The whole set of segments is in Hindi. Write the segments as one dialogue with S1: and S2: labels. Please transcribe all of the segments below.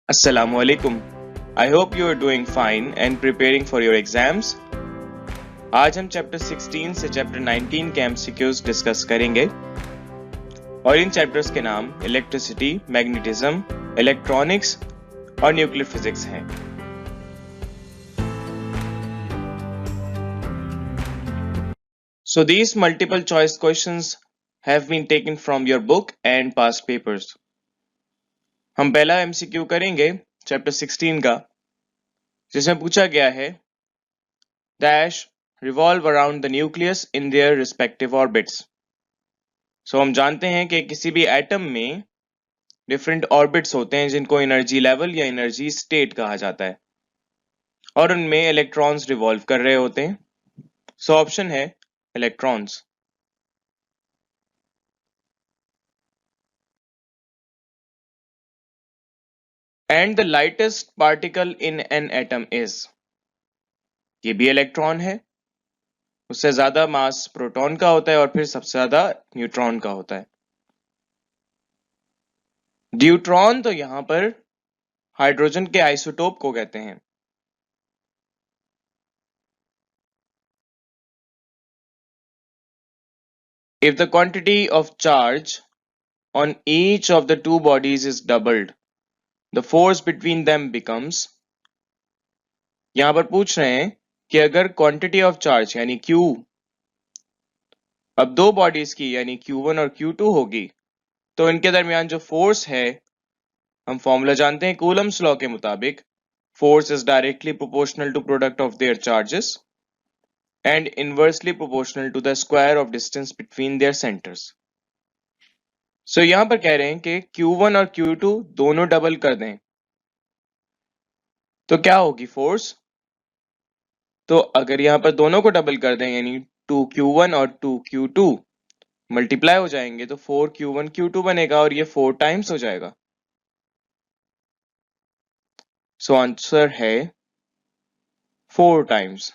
S1: Assalamu alaikum. I hope you are doing fine and preparing for your exams. आज हम चैप्टर 16 से चैप्टर 19 के एमसीक्यूज डिस्कस करेंगे और इन चैप्टर्स के नाम इलेक्ट्रिसिटी, मैग्नेटिज्म, इलेक्ट्रॉनिक्स और न्यूक्लियर फिजिक्स हैं। So these multiple choice questions have been taken from your book and past papers. हम पहला एमसीक्यू करेंगे चैप्टर 16 का, जिसमें पूछा गया है dash revolve around the nucleus in their respective orbits. So हम जानते हैं कि किसी भी एटम में डिफरेंट ऑर्बिट्स होते हैं जिनको एनर्जी लेवल या एनर्जी स्टेट कहा जाता है और उनमें इलेक्ट्रॉन्स रिवॉल्व कर रहे होते हैं। सो ऑप्शन है electrons. And the lightest particle in an atom is, ये भी इलेक्ट्रॉन है। उससे ज्यादा मास प्रोटॉन का होता है और फिर सबसे ज्यादा न्यूट्रॉन का होता है। ड्यूट्रॉन तो यहां पर हाइड्रोजन के आइसोटोप को कहते हैं। If the quantity of charge on each of the two bodies is doubled, the force between them becomes, यहां पर पूछ रहे हैं कि अगर क्वांटिटी ऑफ चार्ज यानी Q अब दो बॉडीज की यानी Q1 और Q2 होगी तो इनके दरमियान जो फोर्स है, हम फॉर्मूला जानते हैं कूलम्स लॉ के मुताबिक, force is directly proportional to product of their charges and inversely proportional to the square of distance between their centres. So यहां पर कह रहे हैं कि Q1 और Q2 दोनों डबल कर दें तो क्या होगी फोर्स। तो अगर यहां पर दोनों को डबल कर दें यानी 2Q1 और 2Q2 मल्टीप्लाई हो जाएंगे तो 4Q1 Q2 बनेगा और ये 4 टाइम्स हो जाएगा। सो आंसर है 4 times.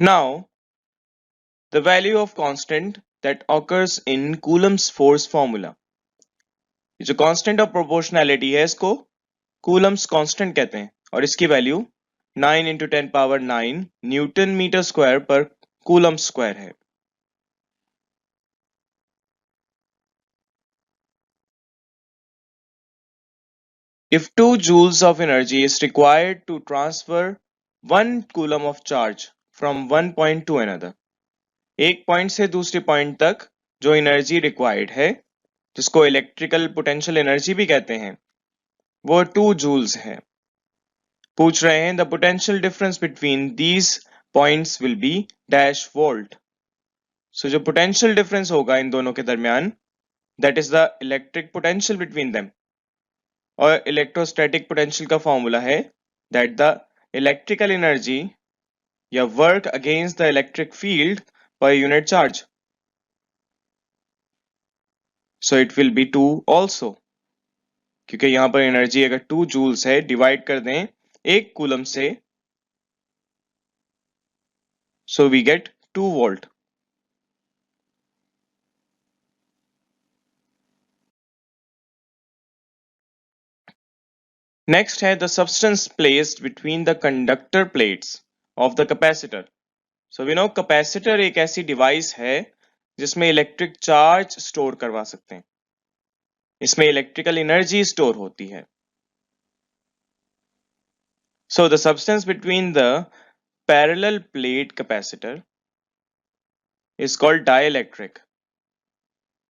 S1: Now, the value of constant that occurs in Coulomb's force formula. ये जो कांस्टेंट ऑफ प्रोपोर्शनैलिटी है इसको कूलम्स कांस्टेंट कहते हैं और इसकी वैल्यू 9 × 10⁹ न्यूटन मीटर स्क्वायर पर कूलम स्क्वायर है। If 2 joules of energy is required to transfer 1 coulomb of charge from one point to another, एक पॉइंट से दूसरे पॉइंट तक जो एनर्जी रिक्वायर्ड है, जिसको इलेक्ट्रिकल पोटेंशियल एनर्जी भी कहते हैं, वो 2 जूल्स है। पूछ रहे हैं the potential difference between these points will be dash volt. So जो पोटेंशियल डिफरेंस होगा इन दोनों के दरमियान, that is the electric potential between them. और इलेक्ट्रोस्टैटिक पोटेंशियल का फॉर्मूला है दैट द इलेक्ट्रिकल एनर्जी या work against the electric field पर unit charge, so it will be 2 also, क्योंकि यहां पर एनर्जी अगर 2 जूल्स है डिवाइड कर दें 1 कूलम से, so we get 2 volt. Next है the substance placed between the conductor plates of the capacitor. So we know capacitor एक ऐसी डिवाइस है जिसमें इलेक्ट्रिक चार्ज स्टोर करवा सकते हैं, इसमें इलेक्ट्रिकल एनर्जी स्टोर होती है। So the substance between the parallel plate capacitor is called dielectric.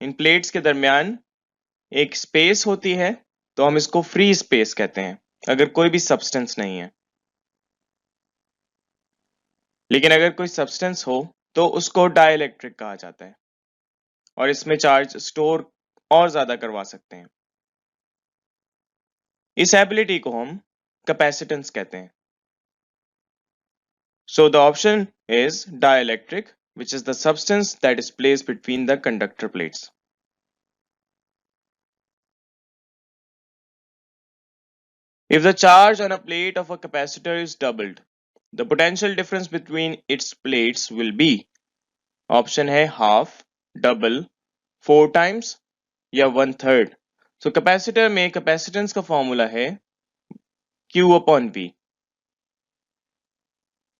S1: In plates के दरमियान एक स्पेस होती है तो हम इसको फ्री स्पेस कहते हैं अगर कोई भी सब्सटेंस नहीं है, लेकिन अगर कोई सब्सटेंस हो तो उसको डाइलेक्ट्रिक कहा जाता है और इसमें चार्ज स्टोर और ज्यादा करवा सकते हैं। इस एबिलिटी को हम कैपेसिटेंस कहते हैं। So the option is dielectric, which is the substance that is placed between the conductor plates. If the charge on a plate of a capacitor is doubled, the potential difference between its plates will be, option है हाफ, डबल, 4 टाइम्स या 1/3। सो कैपेसिटर में कैपेसिटेंस का फॉर्मूला है Q अपॉन V।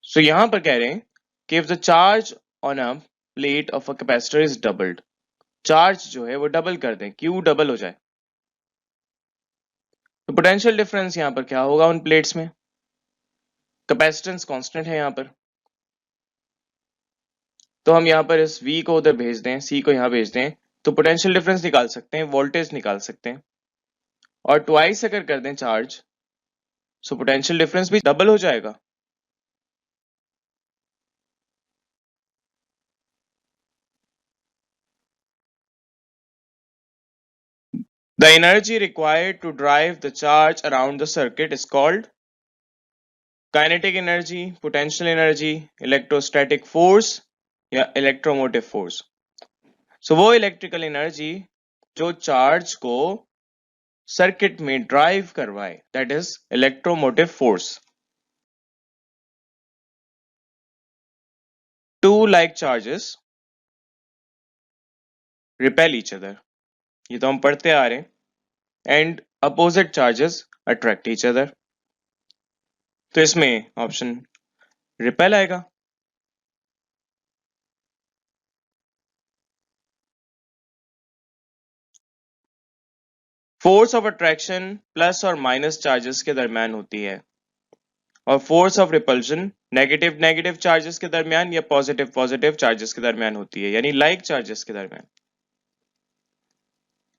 S1: सो यहां पर कह रहे हैं कि if the charge on a plate of a capacitor is doubled, charge जो है वो डबल कर दें, Q डबल हो जाए, तो पोटेंशियल डिफरेंस यहां पर क्या होगा उन प्लेट्स में? कैपेसिटेंस कांस्टेंट है यहां पर, तो हम यहां पर इस V को उधर भेज दें, C को यहां भेज दें, तो पोटेंशियल डिफरेंस निकाल सकते हैं, वोल्टेज निकाल सकते हैं। और ट्वाइस अगर कर दें चार्ज, सो पोटेंशियल डिफरेंस भी डबल हो जाएगा। The energy required to drive the charge around the circuit is called kinetic energy, potential energy, electrostatic force या इलेक्ट्रोमोटिव फोर्स। सो वो इलेक्ट्रिकल एनर्जी जो चार्ज को सर्किट में ड्राइव करवाए, that is electromotive force. Two like charges repel each other, ये तो हम पढ़ते आ रहे हैं, and opposite charges attract each other, तो इसमें ऑप्शन रिपेल आएगा। फोर्स ऑफ अट्रैक्शन प्लस और माइनस चार्जेस के दरमियान होती है, और force of repulsion negative negative charges के दरमियान या पॉजिटिव पॉजिटिव चार्जेस के दरमियान होती है, यानी लाइक चार्जेस के दरमियान।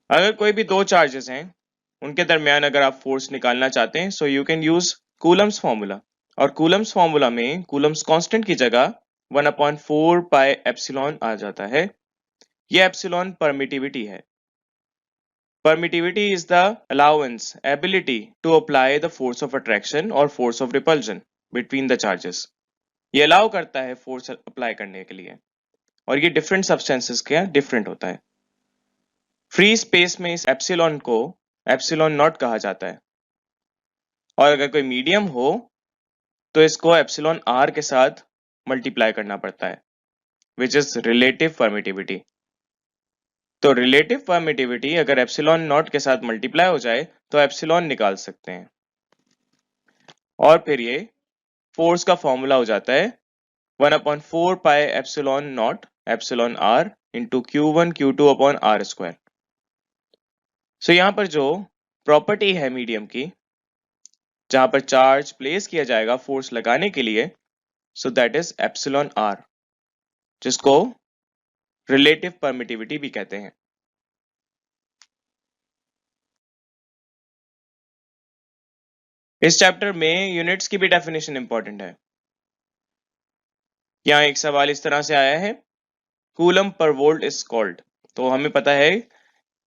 S1: अगर कोई भी दो चार्जेस हैं, उनके दरमियान अगर आप फोर्स निकालना चाहते हैं, so you can use Coulomb's formula. और कूलम्स फॉर्मूला में कूलम्स कांस्टेंट की जगह 1/4 पाई एप्सिलॉन आ जाता है। यह एप्सिलॉन परमिटिविटी है। Permittivity is the allowance, ability to apply the force of attraction or force of repulsion between the charges. ये अलाउ करता है फोर्स अप्लाई करने के लिए, और ये डिफरेंट सब्सटेंसेस के डिफरेंट होता है। फ्री स्पेस में इस एप्सिलॉन को एप्सिलॉन नॉट कहा जाता है, और अगर कोई मीडियम हो तो इसको एप्सिलॉन आर के साथ मल्टीप्लाई करना पड़ता है, विच इज रिलेटिव परमिटिविटी। तो रिलेटिव परमिटिविटी अगर एप्सिलॉन नॉट के साथ मल्टीप्लाई हो जाए तो एप्सिलॉन निकाल सकते हैं, और फिर ये फोर्स का फॉर्मूला हो जाता है 1/4 pi epsilon naught epsilon r into Q1 Q2 upon r square. So यहां पर जो प्रॉपर्टी है मीडियम की, जहां पर चार्ज प्लेस किया जाएगा फोर्स लगाने के लिए, so that is epsilon r, जिसको रिलेटिव परमिटिविटी भी कहते हैं। इस चैप्टर में यूनिट्स की भी डेफिनेशन इंपॉर्टेंट है। यहाँ एक सवाल इस तरह से आया है, coulomb per volt is called. तो हमें पता है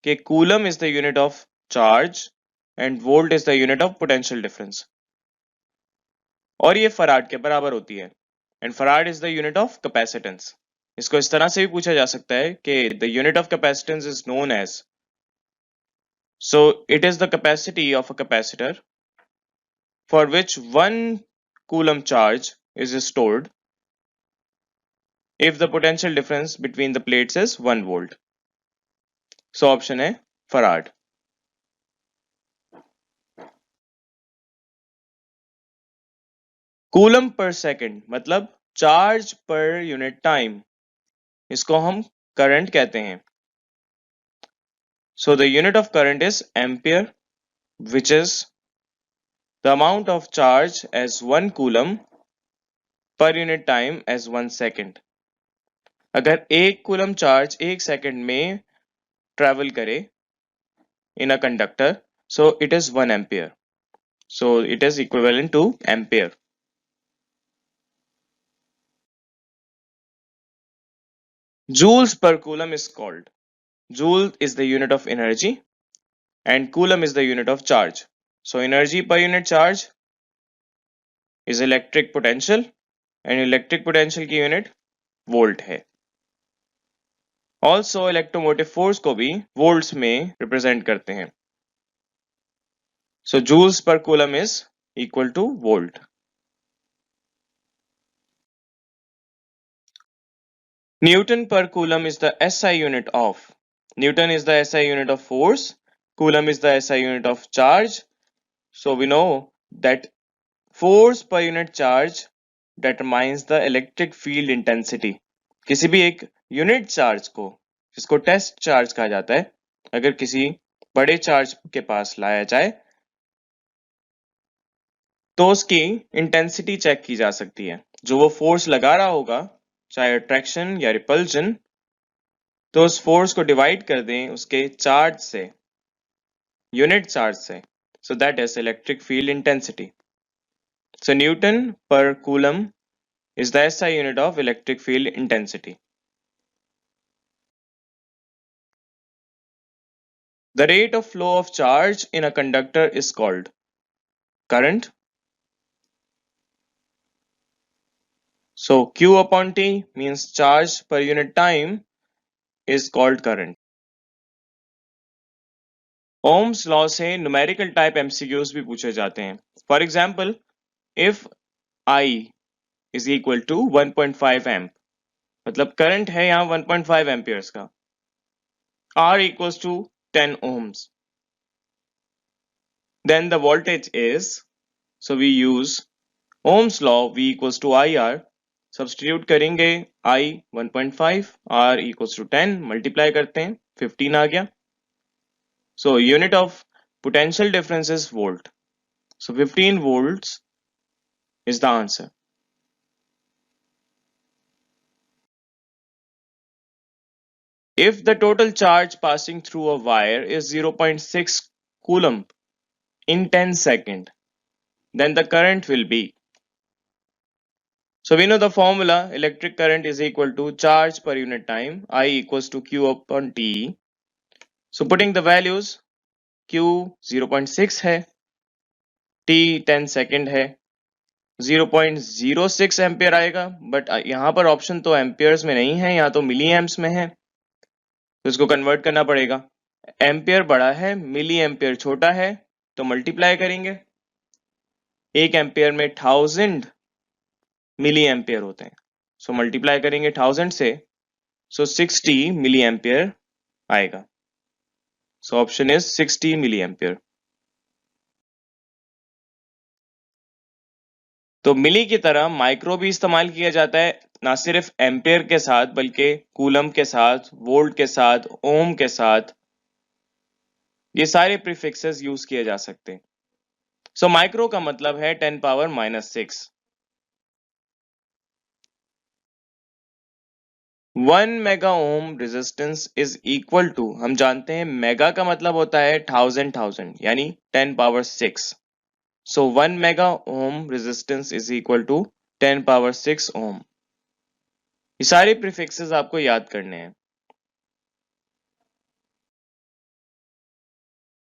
S1: कि coulomb is the unit of charge and volt is the unit of potential difference, और ये फराड के बराबर होती है, and farad is the unit of capacitance. इसको इस तरह से भी पूछा जा सकता है कि the unit of capacitance is known as, so it is the capacity of a capacitor for which 1 coulomb charge is stored if the potential difference between the plates is 1 volt. So option है Farad. कूलम पर सेकंड मतलब चार्ज पर यूनिट टाइम, इसको हम करंट कहते हैं। So the unit of current is ampere, which is the amount of charge as 1 coulomb per unit time as 1 second. अगर 1 कूलम चार्ज 1 सेकंड में ट्रेवल करे in a conductor, so it is 1 ampere. So it is equivalent to ampere. Joules per coulomb is called. Joule is the unit of energy and coulomb is the unit of charge. So energy per unit charge is electric potential, and electric potential की unit volt है। Also electromotive force को भी volts में represent करते हैं। So joules per coulomb is equal to volt. Newton per coulomb is the SI unit of. Newton is the SI unit of force. Coulomb is the SI unit of charge. So we know that force per unit charge determines the electric field intensity. किसी भी एक यूनिट चार्ज को, जिसको टेस्ट चार्ज कहा जाता है, अगर किसी बड़े चार्ज के पास लाया जाए तो उसकी इंटेंसिटी चेक की जा सकती है. जो वो फोर्स लगा रहा होगा, चाहे अट्रैक्शन या रिपल्जन, तो उस फोर्स को डिवाइड कर दें उसके चार्ज से, यूनिट चार्ज से. So that is electric field intensity. So Newton per coulomb is the SI unit of electric field intensity. The rate of flow of charge in a conductor is called current. So Q upon T means charge per unit time is called current. Ohm's law से numerical type MCQs भी पूछे जाते हैं. For example, if I is equal to 1.5 amp, मतलब करंट है यहाँ 1.5 एम्पियर्स का, R equals to 10 ohms, then the voltage is, so we use Ohm's law, V equals to IR, substitute करेंगे I 1.5, R equals to 10, multiply करते हैं 15 आ गया. So unit of potential difference is volt. So 15 volts is the answer. If the total charge passing through a wire is 0.6 coulomb in 10 seconds, then the current will be. So we know the formula, electric current is equal to charge per unit time, I equals to Q upon T. So putting the values, Q 0.6 है, T 10 सेकेंड है, 0.06 एम्पियर आएगा. बट यहाँ पर ऑप्शन तो एम्पियर्स में नहीं है, यहाँ तो मिली एम्प्स में है, तो इसको कन्वर्ट करना पड़ेगा. एम्पियर बड़ा है, मिली एम्पियर छोटा है, तो मल्टीप्लाई करेंगे. एक एम्पियर में 1000 मिली एम्पियर होते हैं, सो मल्टीप्लाई करेंगे 1000 से, सो 60 मिली एम्पियर आएगा. So option is 60 milli ampere. तो मिली की तरह माइक्रो भी इस्तेमाल किया जाता है, ना सिर्फ एम्पियर के साथ बल्कि कूलम के साथ, वोल्ट के साथ, ओम के साथ, ये सारे प्रीफिक्सेस यूज किए जा सकते हैं. सो माइक्रो का मतलब है 10 power -6. 1 mega ohm resistance is equal to, हम जानते हैं मेगा का मतलब होता है 1000 यानी 10 power 6. So 1 mega ohm resistance is equal to 10 power 6 ohm. ये सारे प्रीफिक्सेस आपको याद करने हैं.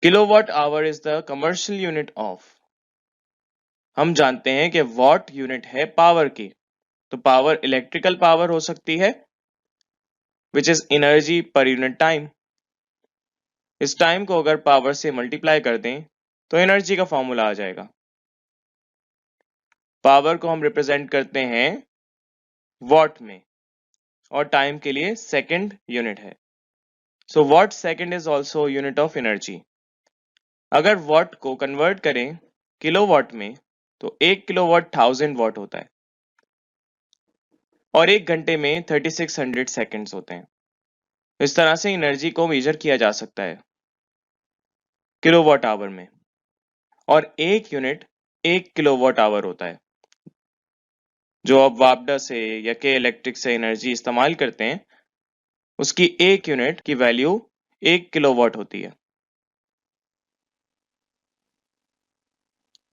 S1: Kilowatt hour is the commercial unit of. हम जानते हैं कि वॉट यूनिट है पावर की, तो पावर इलेक्ट्रिकल पावर हो सकती है which is energy per unit time. इस टाइम को अगर पावर से मल्टीप्लाई कर दें तो एनर्जी का फॉर्मूला आ जाएगा. पावर को हम रिप्रेजेंट करते हैं वॉट में और टाइम के लिए सेकंड यूनिट है. So what second is also unit of energy. अगर वॉट को कन्वर्ट करें किलोवाट में तो 1 किलोवाट 1000 वॉट होता है और 1 घंटे में 3600 सेकेंड्स होते हैं. इस तरह से एनर्जी को मेजर किया जा सकता है किलोवाट आवर में, और एक यूनिट 1 किलोवाट आवर होता है. जो आप वापडा से या के इलेक्ट्रिक से एनर्जी इस्तेमाल करते हैं उसकी एक यूनिट की वैल्यू 1 किलोवाट होती है.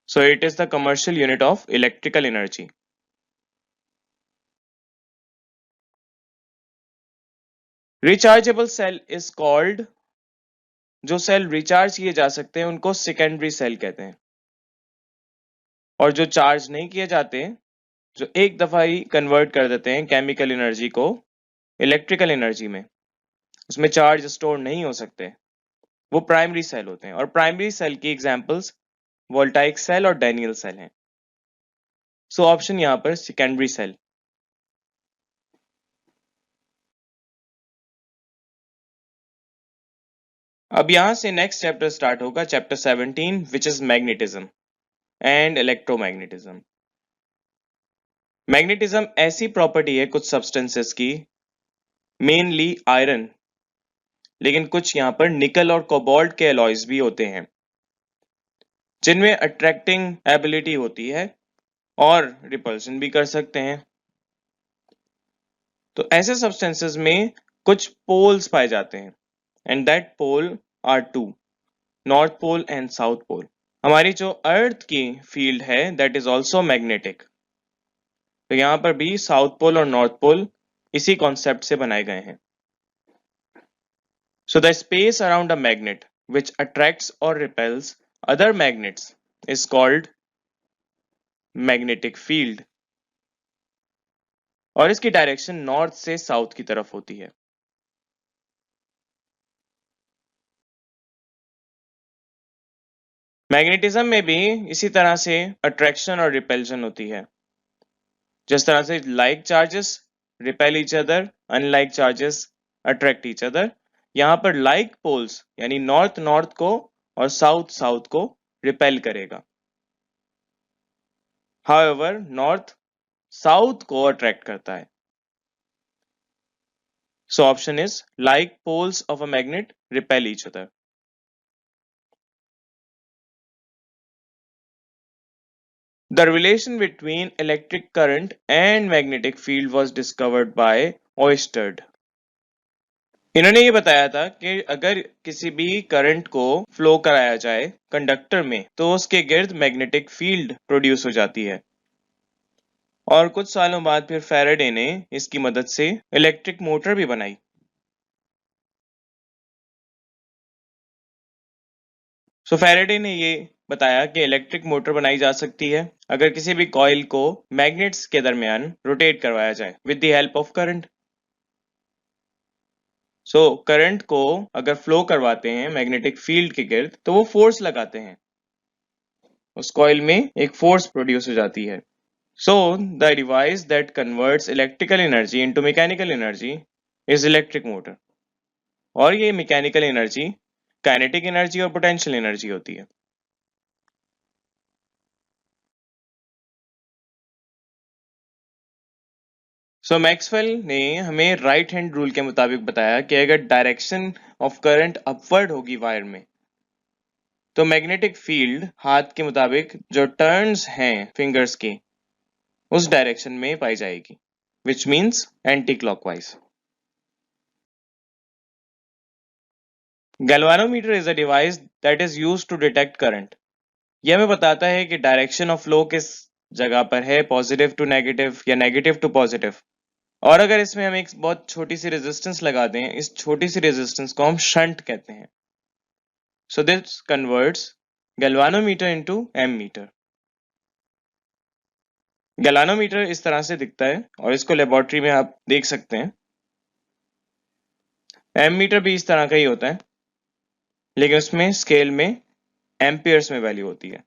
S1: So it is the commercial unit of electrical energy. Rechargeable cell is called, जो सेल रिचार्ज किए जा सकते हैं उनको सेकेंडरी सेल कहते हैं, और जो चार्ज नहीं किए जाते, जो एक दफा ही कन्वर्ट कर देते हैं केमिकल एनर्जी को इलेक्ट्रिकल एनर्जी में, उसमें चार्ज स्टोर नहीं हो सकते, वो प्राइमरी सेल होते हैं. और प्राइमरी सेल की एग्जांपल्स वोल्टाइक सेल और डैनियल सेल हैं. सो ऑप्शन यहाँ पर सेकेंडरी सेल. अब यहां से नेक्स्ट चैप्टर स्टार्ट होगा, chapter 17, which is magnetism and electromagnetism. Magnetism ऐसी प्रॉपर्टी है कुछ सब्सटेंसेस की, मेनली आयरन, लेकिन कुछ यहाँ पर निकल और कोबाल्ट के अलॉयज भी होते हैं जिनमें अट्रैक्टिंग एबिलिटी होती है और रिपल्शन भी कर सकते हैं। तो ऐसे सब्सटेंसेस में कुछ पोल्स पाए जाते हैं and that pole are two, north pole and south pole. हमारी जो अर्थ की फील्ड है दैट इज ऑल्सो मैग्नेटिक। तो यहाँ पर भी साउथ पोल और नॉर्थ पोल इसी कॉन्सेप्ट से बनाए गए हैं। So the space around a magnet which attracts or repels other magnets is called magnetic field और इसकी डायरेक्शन नॉर्थ से साउथ की तरफ होती है। मैग्नेटिज्म में भी इसी तरह से अट्रैक्शन और रिपल्शन होती है। जिस तरह से like charges repel each other, unlike charges attract each other, यहाँ पर लाइक पोल्स यानी नॉर्थ नॉर्थ को और साउथ साउथ को रिपेल करेगा। हाउएवर नॉर्थ साउथ को अट्रैक्ट करता है। So option is like poles of a magnet repel each other. The relation between electric current and magnetic field was discovered by Oersted. इन्होंने ये बताया था कि अगर किसी भी करंट को फ्लो कराया जाए कंडक्टर में तो उसके गिर्द मैग्नेटिक फील्ड प्रोड्यूस हो जाती है। और कुछ सालों बाद फिर फैराडे ने इसकी मदद से इलेक्ट्रिक मोटर भी बनाई। सो फैराडे ने ये बताया कि इलेक्ट्रिक मोटर बनाई जा सकती है अगर किसी भी कॉइल को मैग्नेट्स के दरमियान रोटेट करवाया जाए with the help of current. So current को अगर फ्लो करवाते हैं मैग्नेटिक फील्ड के गिर्द तो वो फोर्स लगाते हैं, उस कॉइल में एक फोर्स प्रोड्यूस हो जाती है। So the device that converts electrical energy into mechanical energy is electric motor. और ये मैकेनिकल एनर्जी काइनेटिक एनर्जी और पोटेंशियल एनर्जी होती है। सो मैक्सवेल ने हमें राइट हैंड रूल के मुताबिक बताया कि अगर डायरेक्शन ऑफ करंट अपवर्ड होगी वायर में तो मैग्नेटिक फील्ड हाथ के मुताबिक जो टर्न्स हैं फिंगर्स के उस डायरेक्शन में पाई जाएगी, which means anti clockwise. Galvanometer is a device that is used to detect current. यह हमें बताता है कि डायरेक्शन ऑफ फ्लो किस जगह पर है, पॉजिटिव टू नेगेटिव या नेगेटिव टू पॉजिटिव। और अगर इसमें हम एक बहुत छोटी सी रेजिस्टेंस लगा दें, इस छोटी सी रेजिस्टेंस को हम शंट कहते हैं। So this converts galvanometer into ammeter. Galvanometer इस तरह से दिखता है और इसको लेबोरेटरी में आप देख सकते हैं। एमीटर भी इस तरह का ही होता है लेकिन उसमें स्केल में एम्पियर्स में वैल्यू होती है,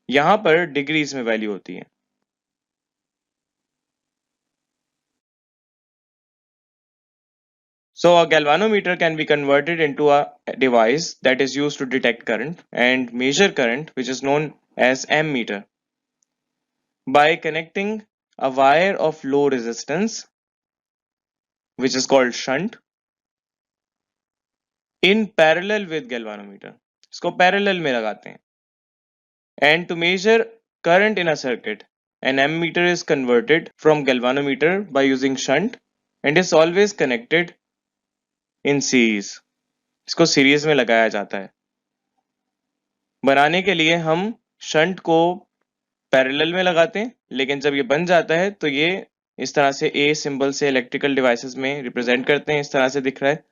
S1: यहां पर डिग्रीज में वैल्यू होती है। So a galvanometer can be converted into a device that is used to detect current and measure current, which is known as ammeter, by connecting a wire of low resistance, which is called shunt, in parallel with galvanometer. इसको parallel में लगाते हैं। And to measure current in a circuit, an ammeter is converted from galvanometer by using shunt and is always connected in series. इसको सीरीज में लगाया जाता है। बनाने के लिए हम शंट को पैरेलल में लगाते हैं, लेकिन जब ये बन जाता है तो ये इस तरह से ए सिंबल से इलेक्ट्रिकल डिवाइसेस में रिप्रेजेंट करते हैं। इस तरह से दिख रहा है,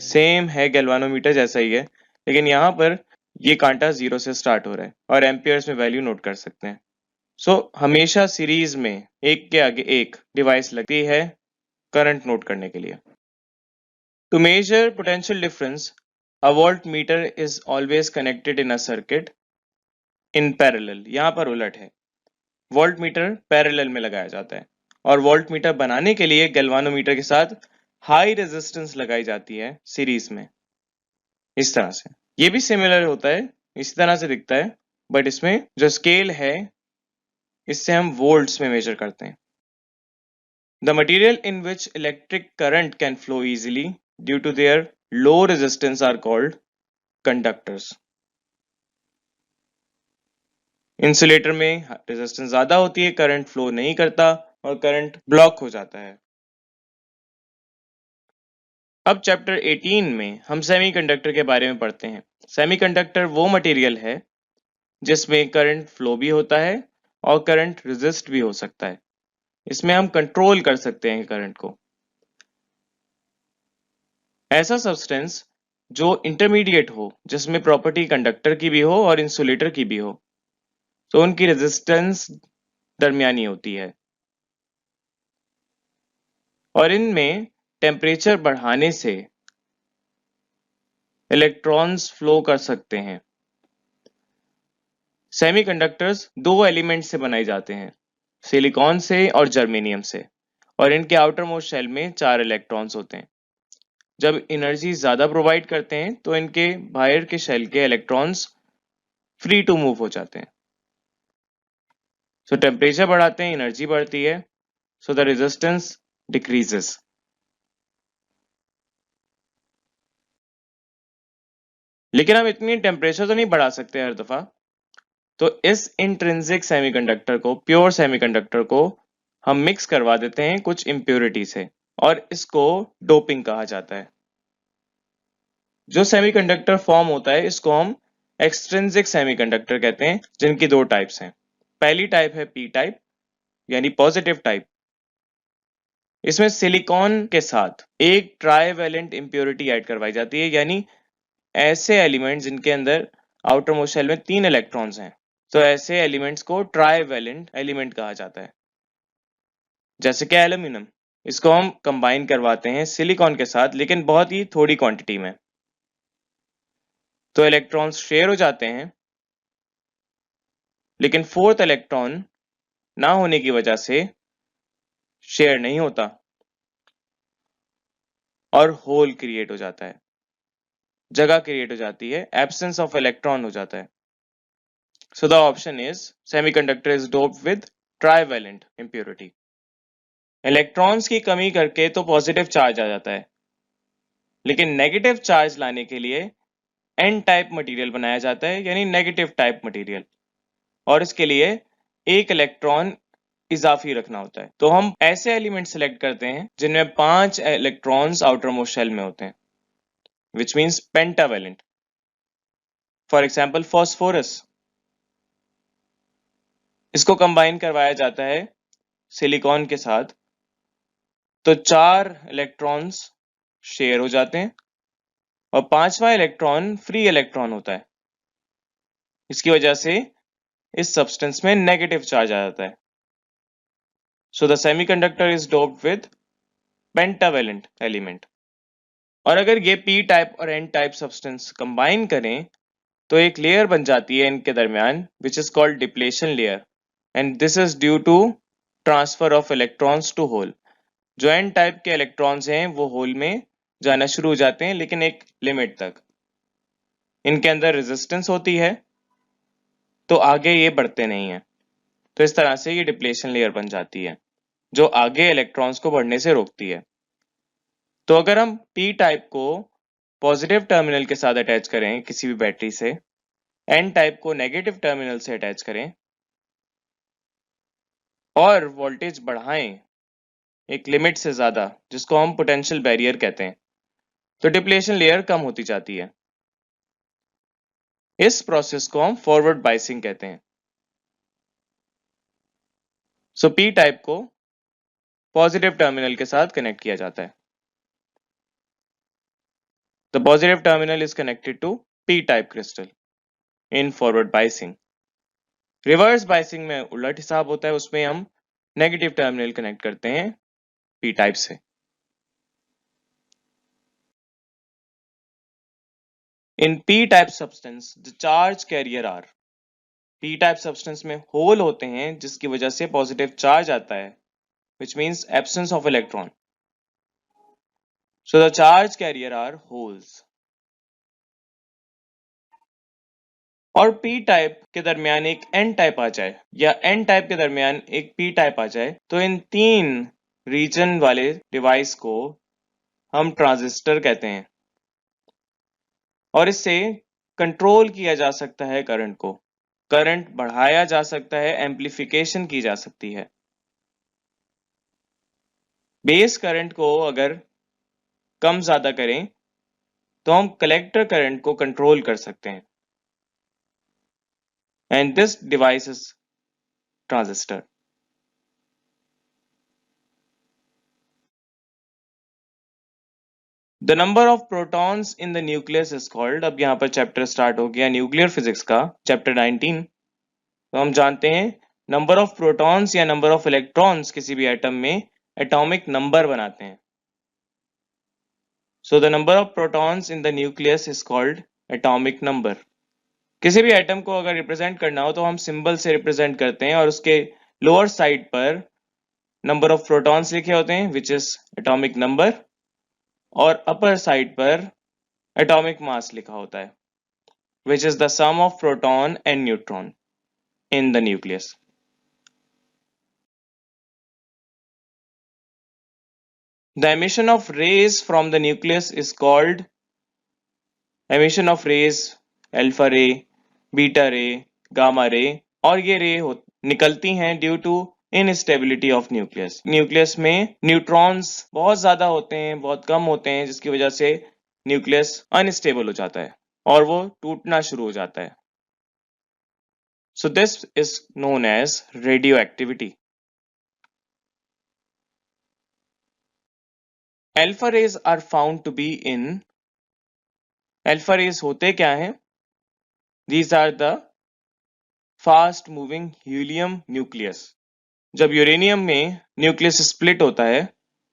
S1: सेम है गैल्वानोमीटर जैसा ही है, लेकिन यहाँ पर ये कांटा 0 से स्टार्ट हो रहा है और एम्पियर्स में वैल्यू नोट कर सकते हैं। सो हमेशा सीरीज में एक के आगे एक डिवाइस लगती है करंट नोट करने के लिए। To measure potential difference, a voltmeter is always connected in a circuit in parallel। यहाँ पर उलट है, वोल्टमीटर पैरेलल में लगाया जाता है और वोल्टमीटर बनाने के लिए गैल्वानोमीटर के साथ हाई रेजिस्टेंस लगाई जाती है सीरीज में। इस तरह से ये भी सिमिलर होता है, इसी तरह से दिखता है, बट इसमें जो स्केल है इससे हम वोल्ट्स में मेजर करते हैं। The material in which electric current can flow easily due to their low resistance are called conductors. Insulator में रेजिस्टेंस ज्यादा होती है, करंट फ्लो नहीं करता और करंट ब्लॉक हो जाता है। अब चैप्टर 18 में हम सेमीकंडक्टर के बारे में पढ़ते हैं। सेमीकंडक्टर वो मटेरियल है जिसमें करंट फ्लो भी होता है और करंट रेजिस्ट भी हो सकता है। इसमें हम कंट्रोल कर सकते हैं करंट को। ऐसा सब्सटेंस जो इंटरमीडिएट हो, जिसमें प्रॉपर्टी कंडक्टर की भी हो और इंसुलेटर की भी हो, तो उनकी रेजिस्टेंस दरमियानी होती है और इनमें टेम्परेचर बढ़ाने से इलेक्ट्रॉन्स फ्लो कर सकते हैं। सेमीकंडक्टर्स दो एलिमेंट से बनाए जाते हैं, सिलिकॉन से और जर्मेनियम से, और इनके आउटर मोस्ट शेल में 4 इलेक्ट्रॉन्स होते हैं। जब एनर्जी ज्यादा प्रोवाइड करते हैं तो इनके बाहर के शेल के इलेक्ट्रॉन्स फ्री टू मूव हो जाते हैं। सो टेम्परेचर बढ़ाते हैं, एनर्जी बढ़ती है, सो द रेजिस्टेंस डिक्रीजेस। लेकिन हम इतनी टेम्परेचर तो नहीं बढ़ा सकते हर दफा, तो इस इंट्रिंसिक सेमीकंडक्टर को, प्योर सेमीकंडक्टर को हम मिक्स करवा देते हैं कुछ इम्प्योरिटी से और इसको डोपिंग कहा जाता है। जो सेमीकंडक्टर फॉर्म होता है इसको हम एक्सट्रिंसिक सेमीकंडक्टर कहते हैं, जिनकी दो टाइप्स हैं। पहली टाइप है पी टाइप यानी पॉजिटिव टाइप। इसमें सिलिकॉन के साथ एक ट्राइवेलेंट इम्प्योरिटी ऐड करवाई जाती है, यानी ऐसे एलिमेंट जिनके अंदर आउटर मोस्ट शेल में 3 इलेक्ट्रॉन्स हैं, तो ऐसे एलिमेंट्स को ट्राइवेलेंट एलिमेंट कहा जाता है। जैसे कि एल्यूमिनियम, इसको हम कंबाइन करवाते हैं सिलिकॉन के साथ, लेकिन बहुत ही थोड़ी क्वांटिटी में, तो इलेक्ट्रॉन्स शेयर हो जाते हैं, लेकिन फोर्थ इलेक्ट्रॉन ना होने की वजह से शेयर नहीं होता और होल क्रिएट हो जाता है, जगह क्रिएट हो जाती है, एब्सेंस ऑफ इलेक्ट्रॉन हो जाता है। So the option is semiconductor is doped with trivalent impurity. Electrons की कमी करके तो पॉजिटिव चार्ज आ जाता है, लेकिन नेगेटिव चार्ज लाने के लिए एन टाइप मटेरियल बनाया जाता है, यानी नेगेटिव टाइप मटेरियल, और इसके लिए एक इलेक्ट्रॉन इजाफी रखना होता है। तो हम ऐसे एलिमेंट सेलेक्ट करते हैं जिनमें 5 इलेक्ट्रॉन्स आउटर मोस्ट शेल में होते हैं, which means pentavalent. For example phosphorus, इसको कंबाइन करवाया जाता है सिलिकॉन के साथ, तो 4 इलेक्ट्रॉन्स शेयर हो जाते हैं और 5वां इलेक्ट्रॉन फ्री इलेक्ट्रॉन होता है। इसकी वजह से इस सब्सटेंस में नेगेटिव चार्ज आ जाता है। So the semiconductor is doped with pentavalent element. और अगर ये पी टाइप और एन टाइप सब्सटेंस कंबाइन करें तो एक लेयर बन जाती है इनके दरमियान, which is called depletion layer, and this is due to transfer of electrons to hole. जो एन टाइप के इलेक्ट्रॉन्स हैं वो होल में जाना शुरू हो जाते हैं, लेकिन एक लिमिट तक। इनके अंदर रेजिस्टेंस होती है तो आगे ये बढ़ते नहीं है, तो इस तरह से ये डिप्लेशन लेयर बन जाती है जो आगे इलेक्ट्रॉन्स को बढ़ने से रोकती है। तो अगर हम पी टाइप को पॉजिटिव टर्मिनल के साथ अटैच करें किसी भी बैटरी से, एन टाइप को नेगेटिव टर्मिनल से अटैच करें और वोल्टेज बढ़ाएं एक लिमिट से ज्यादा, जिसको हम पोटेंशियल बैरियर कहते हैं, तो डिप्लेशन लेयर कम होती जाती है। इस प्रोसेस को हम फॉरवर्ड बाइसिंग कहते हैं। सो पी टाइप को पॉजिटिव टर्मिनल के साथ कनेक्ट किया जाता है। The positive terminal is connected to P type crystal in forward biasing. Reverse biasing में उलट हिसाब होता है, उसमें हम नेगेटिव टर्मिनल कनेक्ट करते हैं पी टाइप से। In P type substance the charge carrier are, P type substance में होल होते हैं जिसकी वजह से पॉजिटिव चार्ज आता है, which means absence of electron. So the charge carrier are holes. और पी टाइप के दरमियान एक एन टाइप आ जाए या एन टाइप के दरमियान एक पी टाइप आ जाए तो इन 3 रीजन वाले डिवाइस को हम ट्रांजिस्टर कहते हैं और इससे कंट्रोल किया जा सकता है करंट को। करंट बढ़ाया जा सकता है, एम्प्लीफिकेशन की जा सकती है। बेस करंट को अगर कम ज्यादा करें तो हम कलेक्टर करंट को कंट्रोल कर सकते हैं and this device is transistor. The number of protons in the nucleus is called. अब यहाँ पर चैप्टर स्टार्ट हो गया न्यूक्लियर फिजिक्स का, चैप्टर 19। तो हम जानते हैं नंबर ऑफ प्रोटॉन्स या नंबर ऑफ इलेक्ट्रॉन्स किसी भी एटम में एटॉमिक नंबर बनाते हैं। So the number of protons in the nucleus is called atomic number. किसी भी एटम को अगर रिप्रेजेंट करना हो तो हम सिंबल से रिप्रेजेंट करते हैं और उसके लोअर साइड पर नंबर ऑफ प्रोटॉन्स लिखे होते हैं विच इज एटॉमिक नंबर और अपर साइड पर एटॉमिक मास लिखा होता है which is the sum of proton and neutron in the nucleus. The emission of rays from the nucleus is called emission of rays, alpha ray, beta ray, gamma ray और ये रे निकलती हैं due to instability of nucleus. Nucleus में न्यूट्रॉन्स बहुत ज्यादा होते हैं, बहुत कम होते हैं, जिसकी वजह से न्यूक्लियस अनस्टेबल हो जाता है और वो टूटना शुरू हो जाता है। So this is known as radioactivity. Alpha rays are found to be in alpha rays होते क्या हैं? These are the fast moving helium nucleus. जब यूरेनियम में न्यूक्लियस स्प्लिट होता है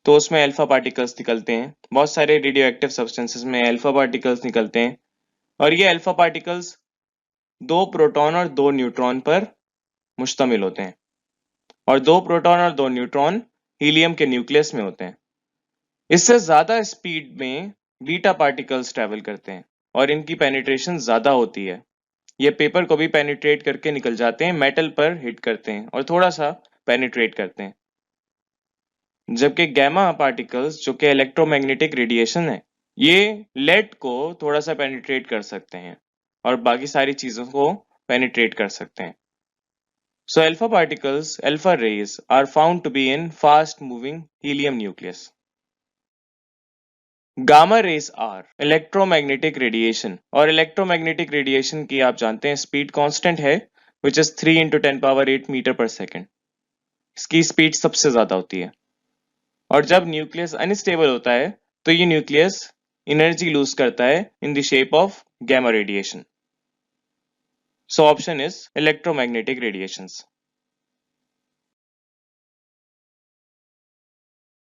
S1: तो उसमें अल्फा पार्टिकल्स निकलते हैं। बहुत सारे रेडियो एक्टिव सब्सटेंसेस में अल्फा पार्टिकल्स निकलते हैं और ये अल्फा पार्टिकल्स 2 प्रोटॉन और 2 न्यूट्रॉन पर मुश्तमिल होते हैं और 2 प्रोटॉन और 2 न्यूट्रॉन हीलियम के न्यूक्लियस में होते हैं। इससे ज्यादा स्पीड में बीटा पार्टिकल्स ट्रेवल करते हैं और इनकी पेनिट्रेशन ज्यादा होती है। ये पेपर को भी पेनिट्रेट करके निकल जाते हैं, मेटल पर हिट करते हैं और थोड़ा सा पेनिट्रेट करते हैं। जबकि गैमा पार्टिकल्स जो कि इलेक्ट्रोमैग्नेटिक रेडिएशन है, ये लेड को थोड़ा सा पेनिट्रेट कर सकते हैं और बाकी सारी चीजों को पेनिट्रेट कर सकते हैं। So alpha particles, alpha rays are found to be in fast moving helium nucleus. Gamma rays are electromagnetic radiation और इलेक्ट्रोमैग्नेटिक रेडिएशन की आप जानते हैं स्पीड कांस्टेंट है which is 3 × 10⁸ meter per second. इसकी स्पीड सबसे ज्यादा होती है और जब न्यूक्लियस अनस्टेबल होता है तो ये न्यूक्लियस एनर्जी लूज करता है in the shape of gamma radiation. So option is electromagnetic radiations.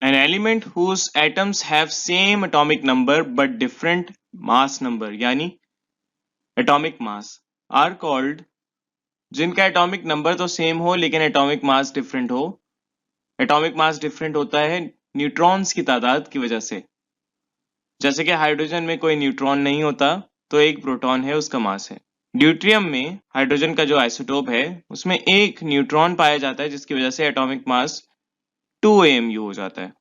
S1: An element whose atoms have same atomic number but different mass number यानी atomic mass are called, जिनका एटॉमिक नंबर तो सेम हो लेकिन एटॉमिक मास डिफरेंट हो। एटॉमिक मास डिफरेंट होता है न्यूट्रॉन्स की तादाद की वजह से। जैसे कि हाइड्रोजन में कोई न्यूट्रॉन नहीं होता तो एक प्रोटॉन है, उसका मास है। ड्यूट्रियम में हाइड्रोजन का जो आइसोटोप है उसमें एक न्यूट्रॉन पाया जाता है जिसकी वजह से एटॉमिक मास 2 AMU हो जाता है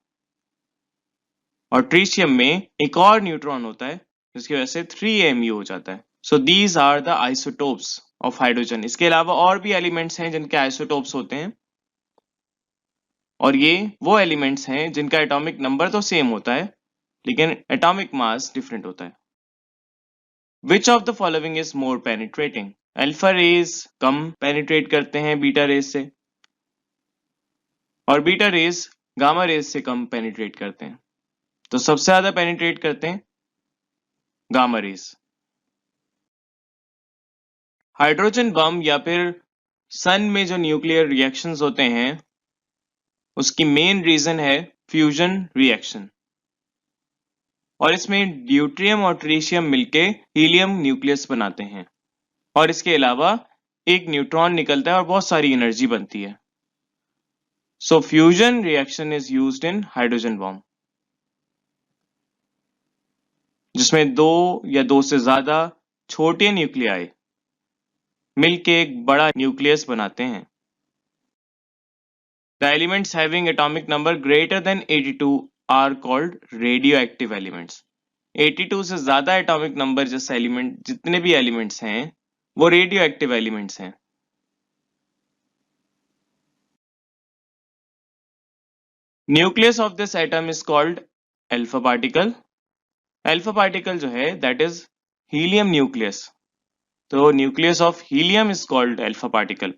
S1: और ट्रीशियम में एक और न्यूट्रॉन होता है जिसकी वजह से 3 AMU हो जाता है। So these are the isotopes of hydrogen. इसके अलावा और भी एलिमेंट्स हैं जिनके आइसोटोप्स होते हैं और ये वो एलिमेंट्स हैं जिनका एटॉमिक नंबर तो सेम होता है लेकिन एटॉमिक मास डिफरेंट होता है। Which of the following is more penetrating? Alpha rays कम पेनिट्रेट करते हैं बीटा रेज से और बीटा रेज गामा रेज से कम पेनिट्रेट करते हैं, तो सबसे ज्यादा पेनिट्रेट करते हैं गामा रेज। हाइड्रोजन बम या फिर सन में जो न्यूक्लियर रिएक्शंस होते हैं उसकी मेन रीजन है फ्यूजन रिएक्शन और इसमें ड्यूट्रियम और ट्रीशियम मिलके हीलियम न्यूक्लियस बनाते हैं और इसके अलावा एक न्यूट्रॉन निकलता है और बहुत सारी एनर्जी बनती है। So fusion reaction is used in hydrogen bomb जिसमें 2 या 2 से ज्यादा छोटे न्यूक्लियाई मिलके एक बड़ा न्यूक्लियस बनाते हैं। The elements having atomic number greater than 82 are called radioactive elements. 82 से ज्यादा एटॉमिक नंबर जितने भी एलिमेंट्स हैं वो रेडियो एक्टिव एलिमेंट्स हैं। Nucleus of this atom is called alpha particle. Alpha particle जो है दैट इज हीलियम न्यूक्लियस। तो nucleus of helium is called alpha particle.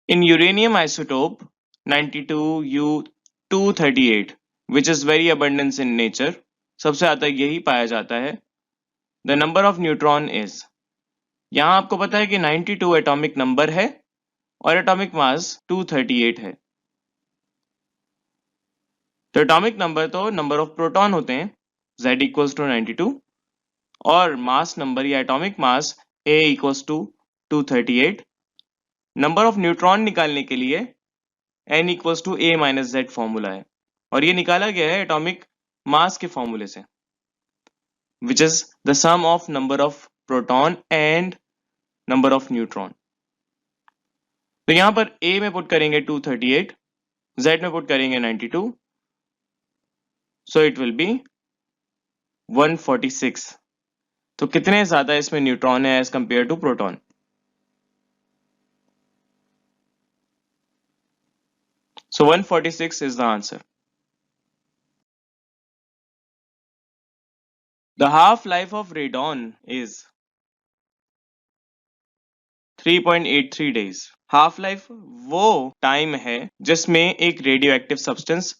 S1: In uranium isotope 92U238, which is very abundant in nature, सबसे ज्यादा यही पाया जाता है। The number of neutron is, यहाँ आपको पता है कि 92 एटॉमिक नंबर है और एटॉमिक मास 238 है। तो एटॉमिक नंबर तो नंबर ऑफ प्रोटॉन होते हैं Z इक्वल्स टू 92 और मास नंबर या atomic mass A equals to 238। Number of neutron निकालने के लिए n equals to a minus Z formula है और ये निकाला गया है एटॉमिक मास के फॉर्मूले से, which is the sum of number of proton and number of neutron. तो यहां पर a में पुट करेंगे 238, z में पुट करेंगे 92, सो इट विल बी 146। तो कितने ज्यादा इसमें न्यूट्रॉन है as compare to proton? So 146 is the answer. The half-life of radon is 3.83 days. Half life वो टाइम है जिसमें एक रेडियो एक्टिव सब्सटेंस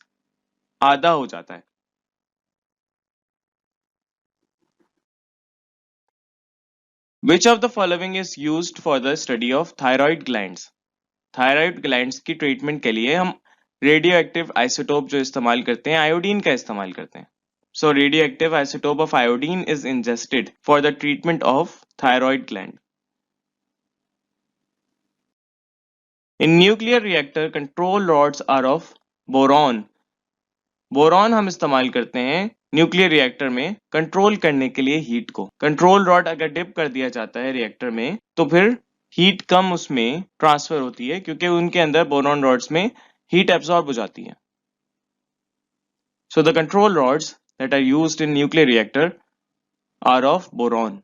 S1: आधा हो जाता है। Which of the following is used for the study of thyroid glands? Thyroid glands की ट्रीटमेंट के लिए हम रेडियो एक्टिव आइसोटोप जो इस्तेमाल करते हैं आयोडीन का इस्तेमाल करते हैं। So radioactive isotope of iodine is ingested for the treatment of thyroid gland. In nuclear reactor, control rods are of boron. Boron हम इस्तेमाल करते हैं न्यूक्लियर रिएक्टर में कंट्रोल करने के लिए हीट को। कंट्रोल रॉड अगर डिप कर दिया जाता है रिएक्टर में तो फिर हीट कम उसमें ट्रांसफर होती है क्योंकि उनके अंदर बोरॉन रॉड्स में हीट एब्सॉर्ब हो जाती है। So the control rods that are used in nuclear reactor are of boron.